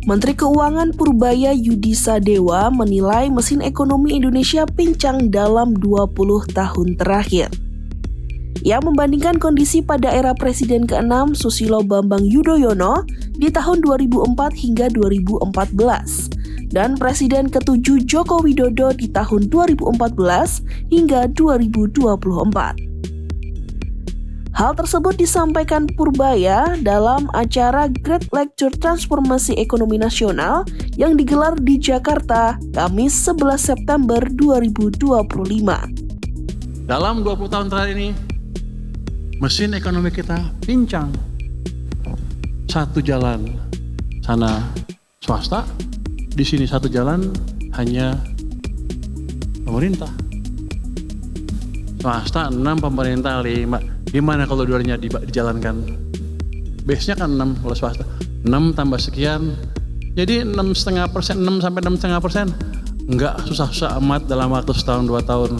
Menteri Keuangan Purbaya Yudhisa Dewa menilai mesin ekonomi Indonesia pincang dalam 20 tahun terakhir. Ia membandingkan kondisi pada era Presiden ke-6 Susilo Bambang Yudhoyono di tahun 2004 hingga 2014 dan Presiden ke-7 Joko Widodo di tahun 2014 hingga 2024. Hal tersebut disampaikan Purbaya dalam acara Great Lecture Transformasi Ekonomi Nasional yang digelar di Jakarta, Kamis 11 September 2025. Dalam 20 tahun terakhir ini, mesin ekonomi kita pincang. Satu jalan sana swasta, di sini satu jalan hanya pemerintah. Swasta 6, pemerintah 5. Gimana kalau dua-duanya dijalankan? Base-nya kan 6 kalau swasta. 6 tambah sekian. Jadi 6,5%, 6 sampai 6,5%. Enggak susah-susah amat dalam waktu setahun 2 tahun.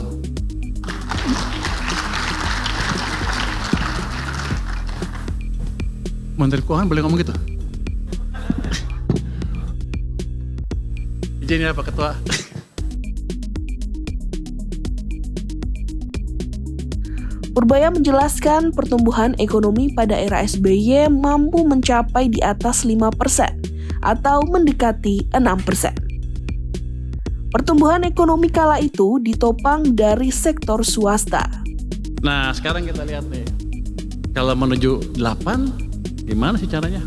Menteri Keuangan boleh ngomong gitu? Izin ya Pak Ketua. Purbaya menjelaskan pertumbuhan ekonomi pada era SBY mampu mencapai di atas 5% atau mendekati 6%. Pertumbuhan ekonomi kala itu ditopang dari sektor swasta. Nah sekarang kita lihat nih, kalau menuju 8, gimana sih caranya?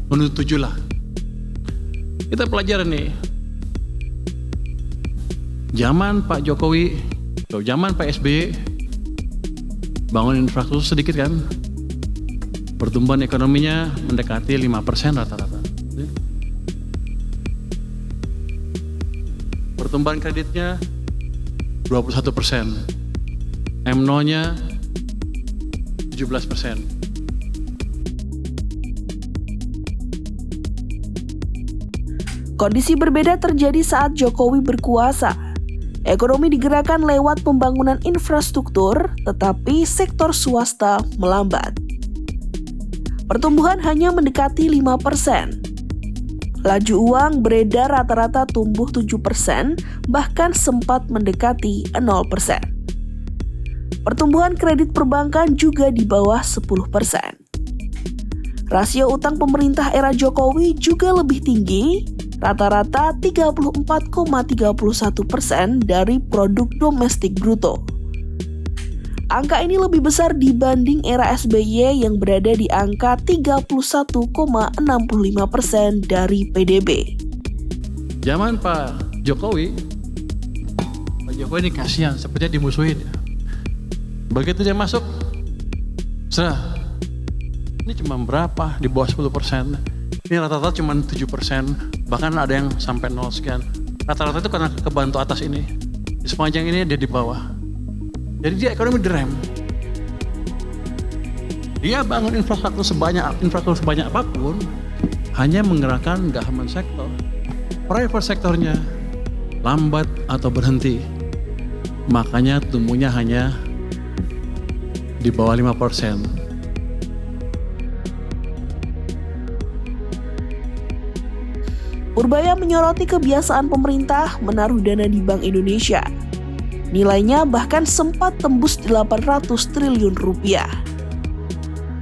Menuju 7 lah. Kita pelajari nih, zaman Pak Jokowi, zaman Pak SBY, bangun infrastruktur sedikit kan, pertumbuhan ekonominya mendekati 5% rata-rata. Pertumbuhan kreditnya 21%, M0-nya 17%. Kondisi berbeda terjadi saat Jokowi berkuasa. Ekonomi digerakkan lewat pembangunan infrastruktur, tetapi sektor swasta melambat. Pertumbuhan hanya mendekati 5%. Laju uang beredar rata-rata tumbuh 7%, bahkan sempat mendekati 0%. Pertumbuhan kredit perbankan juga di bawah 10%. Rasio utang pemerintah era Jokowi juga lebih tinggi, rata-rata 34,31% dari produk domestik bruto. Angka ini lebih besar dibanding era SBY yang berada di angka 31,65% dari PDB. Zaman Pak Jokowi ini kasihan, sepertinya dimusuhin. Begitu dia masuk, ini cuma berapa? Di bawah 10%. Ini rata-rata cuma 7%, bahkan ada yang sampai 0 sekian. Rata-rata itu karena kebantu atas ini. Di sepanjang ini dia di bawah. Jadi dia ekonomi direm. Dia bangun infrastruktur sebanyak apapun, hanya menggerakkan government sektor. Private sektornya lambat atau berhenti. Makanya tumbuhnya hanya di bawah 5%. Purbaya menyoroti kebiasaan pemerintah menaruh dana di Bank Indonesia. Nilainya bahkan sempat tembus 800 triliun rupiah.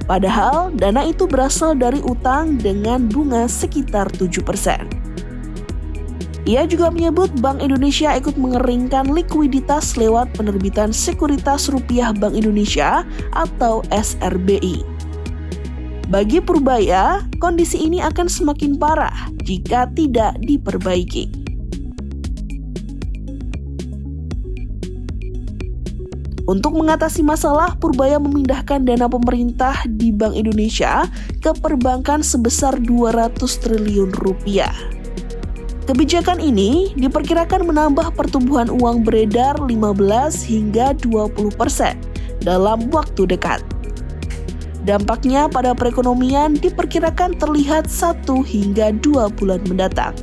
Padahal dana itu berasal dari utang dengan bunga sekitar 7%. Ia juga menyebut Bank Indonesia ikut mengeringkan likuiditas lewat penerbitan Sekuritas Rupiah Bank Indonesia atau SRBI. Bagi Purbaya, kondisi ini akan semakin parah jika tidak diperbaiki. Untuk mengatasi masalah, Purbaya memindahkan dana pemerintah di Bank Indonesia ke perbankan sebesar 200 triliun rupiah. Kebijakan ini diperkirakan menambah pertumbuhan uang beredar 15 hingga 20% dalam waktu dekat. Dampaknya pada perekonomian diperkirakan terlihat 1 hingga 2 bulan mendatang.